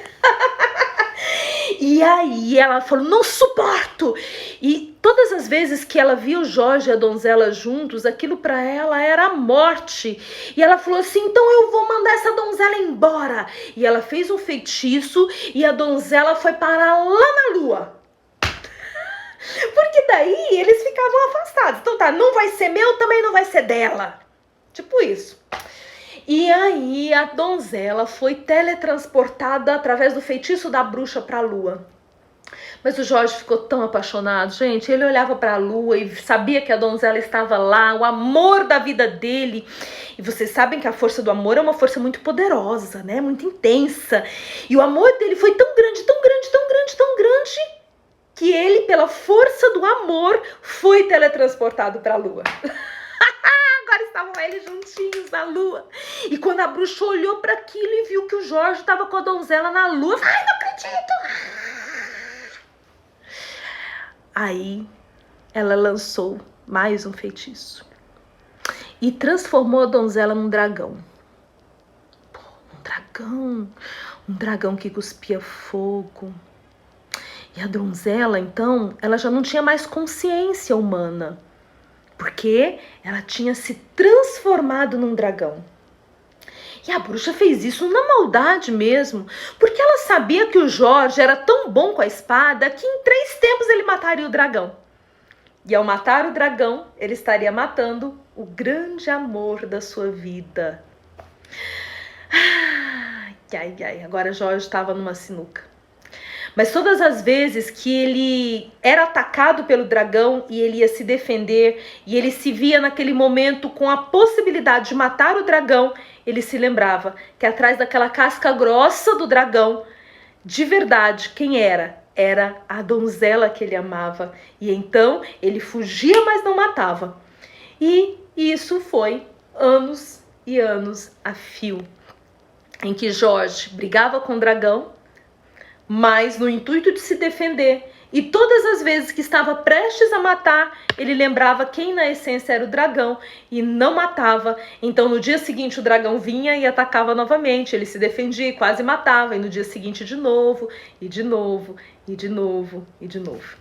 Speaker 1: E aí ela falou, não suporto! E todas as vezes que ela via o Jorge e a donzela juntos, aquilo pra ela era a morte. E ela falou assim, então eu vou mandar essa donzela embora. E ela fez um feitiço e a donzela foi parar lá na lua. Porque daí eles ficavam afastados. Então tá, não vai ser meu, também não vai ser dela. Tipo isso. E aí a donzela foi teletransportada através do feitiço da bruxa para a lua. Mas o Jorge ficou tão apaixonado, gente. Ele olhava para a lua e sabia que a donzela estava lá, o amor da vida dele. E vocês sabem que a força do amor é uma força muito poderosa, né? Muito intensa. E o amor dele foi tão grande, tão grande, tão grande, tão grande, que ele, pela força do amor, foi teletransportado para a lua. Agora estavam eles juntinhos na lua. E quando a bruxa olhou para aquilo e viu que o Jorge estava com a donzela na lua, ai, não acredito! Aí ela lançou mais um feitiço e transformou a donzela num dragão. Pô, um dragão que cuspia fogo. E a donzela, então, ela já não tinha mais consciência humana, porque ela tinha se transformado num dragão. E a bruxa fez isso na maldade mesmo, porque ela sabia que o Jorge era tão bom com a espada que em 3 tempos ele mataria o dragão. E ao matar o dragão, ele estaria matando o grande amor da sua vida. Ai, agora Jorge estava numa sinuca. Mas todas as vezes que ele era atacado pelo dragão e ele ia se defender, e ele se via naquele momento com a possibilidade de matar o dragão, ele se lembrava que atrás daquela casca grossa do dragão, de verdade, quem era? Era a donzela que ele amava. E então ele fugia, mas não matava. E isso foi anos e anos a fio, em que Jorge brigava com o dragão, mas no intuito de se defender. E todas as vezes que estava prestes a matar, ele lembrava quem na essência era o dragão e não matava. Então no dia seguinte o dragão vinha e atacava novamente. Ele se defendia e quase matava. E no dia seguinte de novo, e de novo, e de novo, e de novo.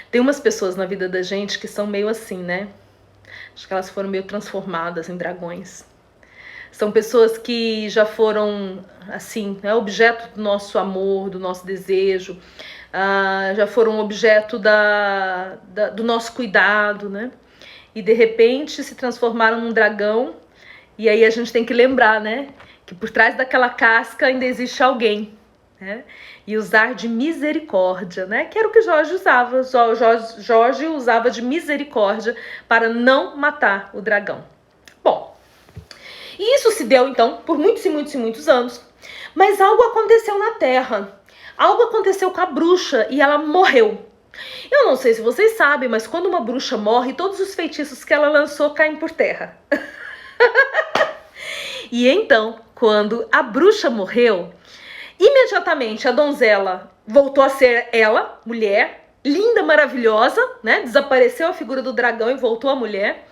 Speaker 1: Tem umas pessoas na vida da gente que são meio assim, né? Acho que elas foram meio transformadas em dragões. São pessoas que já foram, assim, né, objeto do nosso amor, do nosso desejo, já foram objeto do nosso cuidado, né? E de repente se transformaram num dragão. E aí a gente tem que lembrar, né? Que por trás daquela casca ainda existe alguém, né? E usar de misericórdia, né? Que era o que Jorge usava. Jorge usava de misericórdia para não matar o dragão. Bom, e isso se deu, então, por muitos e muitos e muitos anos. Mas algo aconteceu na Terra. Algo aconteceu com a bruxa e ela morreu. Eu não sei se vocês sabem, mas quando uma bruxa morre, todos os feitiços que ela lançou caem por terra. E então, quando a bruxa morreu, imediatamente a donzela voltou a ser ela, mulher, linda, maravilhosa, né? Desapareceu a figura do dragão e voltou a mulher.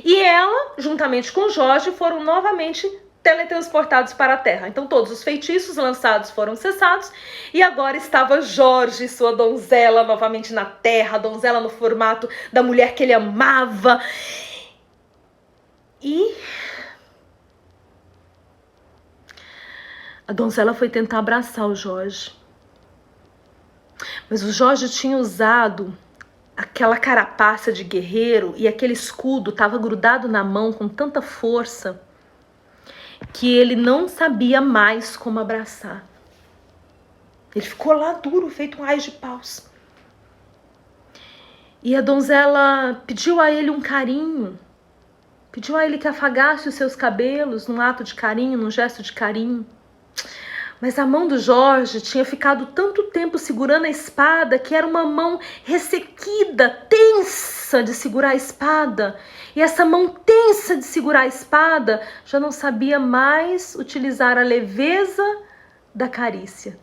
Speaker 1: E ela, juntamente com Jorge, foram novamente teletransportados para a Terra. Então todos os feitiços lançados foram cessados e agora estava Jorge, sua donzela, novamente na Terra, a donzela no formato da mulher que ele amava. E a donzela foi tentar abraçar o Jorge. Mas o Jorge tinha usado aquela carapaça de guerreiro e aquele escudo estava grudado na mão com tanta força que ele não sabia mais como abraçar. Ele ficou lá duro, feito um ais de paus. E a donzela pediu a ele um carinho, pediu a ele que afagasse os seus cabelos num ato de carinho, num gesto de carinho. Mas a mão do Jorge tinha ficado tanto tempo segurando a espada que era uma mão ressequida, tensa de segurar a espada. E essa mão tensa de segurar a espada já não sabia mais utilizar a leveza da carícia.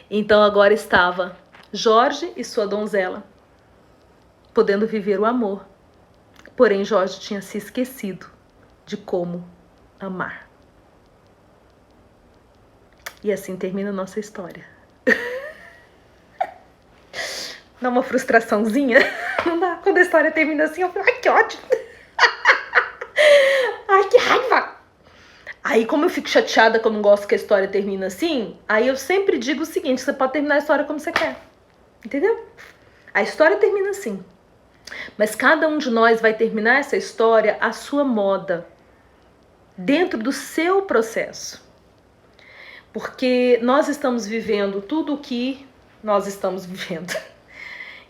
Speaker 1: Então agora estava Jorge e sua donzela, podendo viver o amor. Porém, Jorge tinha se esquecido de como amar. E assim termina a nossa história. Dá uma frustraçãozinha. Não dá? Quando a história termina assim, eu falo, ai, que ódio. Ai, que raiva. Aí, como eu fico chateada que eu não gosto que a história termina assim, aí eu sempre digo o seguinte, você pode terminar a história como você quer. Entendeu? A história termina assim. Mas cada um de nós vai terminar essa história à sua moda. Dentro do seu processo. Porque nós estamos vivendo tudo o que nós estamos vivendo.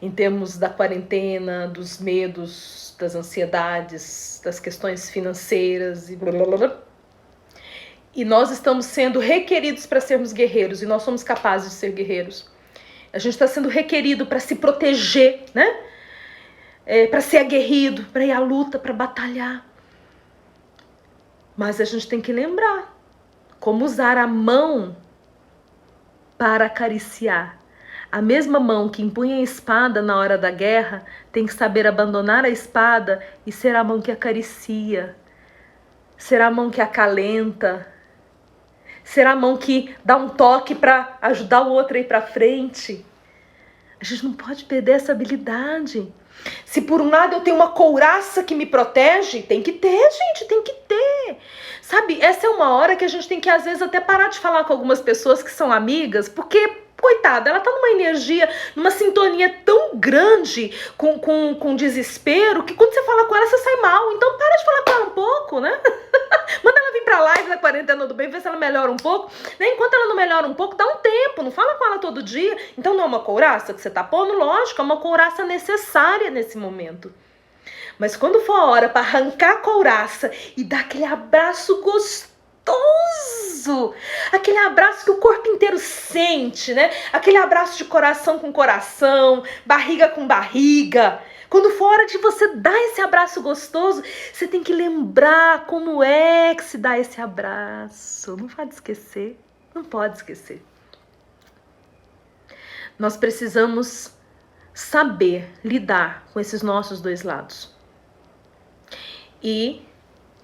Speaker 1: Em termos da quarentena, dos medos, das ansiedades, das questões financeiras e blá blá blá. E nós estamos sendo requeridos para sermos guerreiros. E nós somos capazes de ser guerreiros. A gente está sendo requerido para se proteger, né? Para ser aguerrido, para ir à luta, para batalhar. Mas a gente tem que lembrar como usar a mão para acariciar. A mesma mão que empunha a espada na hora da guerra tem que saber abandonar a espada e ser a mão que acaricia, ser a mão que acalenta, ser a mão que dá um toque para ajudar o outro a ir para frente. A gente não pode perder essa habilidade. Se por um lado eu tenho uma couraça que me protege, tem que ter, gente, tem que ter. Sabe, essa é uma hora que a gente tem que às vezes até parar de falar com algumas pessoas que são amigas, porque, coitada, ela tá numa energia, numa sintonia tão grande com desespero, que quando você fala com ela, você sai mal. Então para de falar com ela um pouco, né? Manda ela vir pra live da quarentena do bem, ver se ela melhora um pouco. Enquanto ela não melhora um pouco, dá um tempo, não fala com ela todo dia. Então não é uma couraça que você tá pondo? Lógico, é uma couraça necessária nesse momento. Mas quando for a hora para arrancar a couraça e dar aquele abraço gostoso, aquele abraço que o corpo inteiro sente, né? Aquele abraço de coração com coração, barriga com barriga. Quando for hora de você dar esse abraço gostoso, você tem que lembrar como é que se dá esse abraço. Não pode esquecer, não pode esquecer. Nós precisamos saber lidar com esses nossos dois lados. E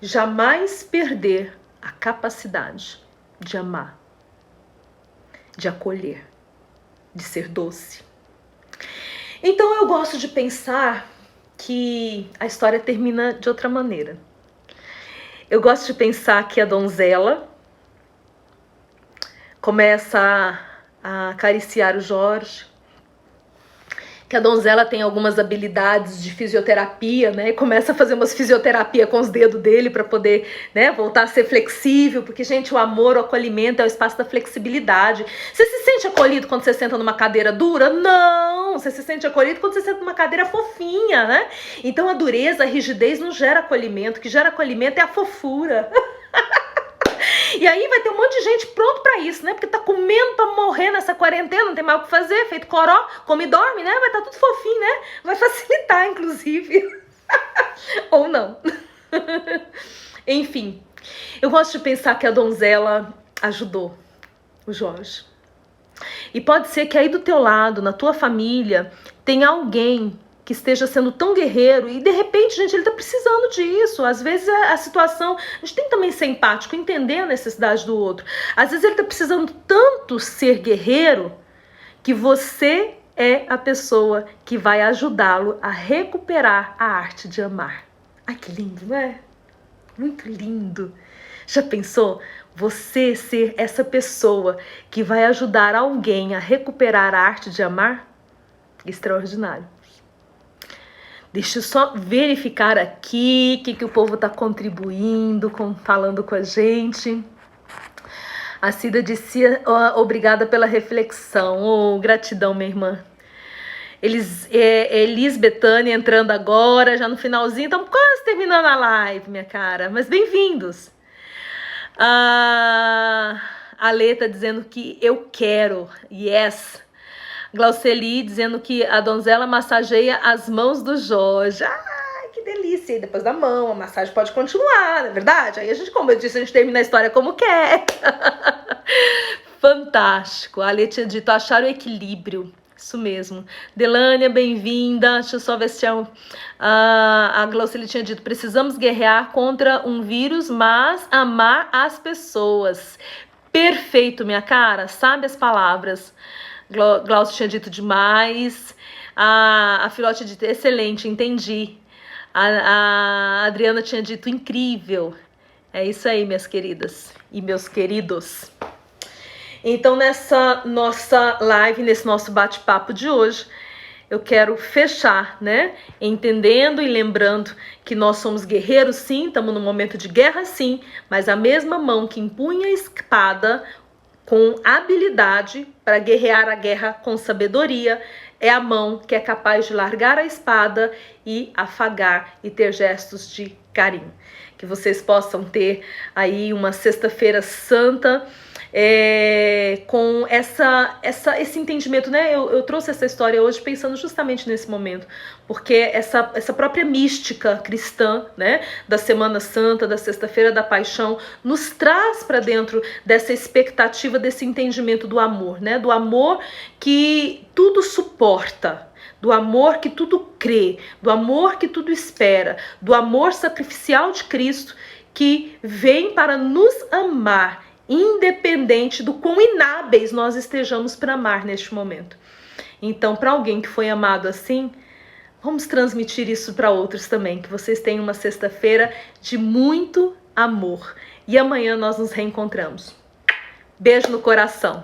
Speaker 1: jamais perder a capacidade de amar, de acolher, de ser doce. Então eu gosto de pensar que a história termina de outra maneira. Eu gosto de pensar que a donzela começa a acariciar o Jorge, que a donzela tem algumas habilidades de fisioterapia, né? E começa a fazer umas fisioterapia com os dedos dele para poder, né, voltar a ser flexível, porque, gente, o amor, o acolhimento é o espaço da flexibilidade. Você se sente acolhido quando você senta numa cadeira dura? Não! Você se sente acolhido quando você senta numa cadeira fofinha, né? Então a dureza, a rigidez não gera acolhimento. O que gera acolhimento é a fofura. E aí vai ter um monte de gente pronto pra isso, né? Porque tá comendo pra morrer nessa quarentena, não tem mais o que fazer, feito coró, come e dorme, né? Vai estar tudo fofinho, né? Vai facilitar, inclusive. Ou não. Enfim, eu gosto de pensar que a donzela ajudou o Jorge. E pode ser que aí do teu lado, na tua família, tenha alguém que esteja sendo tão guerreiro e de repente, gente, ele tá precisando disso. Às vezes a situação, a gente tem que também ser empático, entender a necessidade do outro. Às vezes ele tá precisando tanto ser guerreiro que você é a pessoa que vai ajudá-lo a recuperar a arte de amar. Ai, que lindo, não é? Muito lindo. Já pensou? Você ser essa pessoa que vai ajudar alguém a recuperar a arte de amar? Extraordinário. Deixa eu só verificar aqui o que o povo está contribuindo, falando com a gente. A Cida disse, obrigada pela reflexão. Oh, gratidão, minha irmã. Elis Betânia entrando agora, já no finalzinho. Estamos quase terminando a live, minha cara. Mas bem-vindos. A Lê tá dizendo que eu quero. Yes. Glauceli dizendo que a donzela massageia as mãos do Jorge. Ai, que delícia. E depois da mão, a massagem pode continuar, não é verdade? Aí a gente, como eu disse, a gente termina a história como quer. Fantástico. A Lê tinha dito achar o equilíbrio. Isso mesmo. Delânia, bem-vinda. Deixa eu só ver se a Glauceli tinha dito: precisamos guerrear contra um vírus, mas amar as pessoas. Perfeito, minha cara. Sabe as palavras. Glaucio tinha dito demais. A Filote tinha dito excelente, entendi. A Adriana tinha dito incrível. É isso aí, minhas queridas e meus queridos. Então, nessa nossa live, nesse nosso bate-papo de hoje, eu quero fechar, né? Entendendo e lembrando que nós somos guerreiros, sim, estamos num momento de guerra, sim, mas a mesma mão que empunha a espada com habilidade para guerrear a guerra com sabedoria é a mão que é capaz de largar a espada e afagar e ter gestos de carinho. Que vocês possam ter aí uma sexta-feira santa, com esse entendimento, né? Eu trouxe essa história hoje pensando justamente nesse momento, porque essa própria mística cristã, né, da Semana Santa, da Sexta-feira da Paixão, nos traz para dentro dessa expectativa, desse entendimento do amor, né? Do amor que tudo suporta, do amor que tudo crê, do amor que tudo espera, do amor sacrificial de Cristo que vem para nos amar, independente do quão inábeis nós estejamos para amar neste momento. Então, para alguém que foi amado assim, vamos transmitir isso para outros também, que vocês tenham uma sexta-feira de muito amor. E amanhã nós nos reencontramos. Beijo no coração.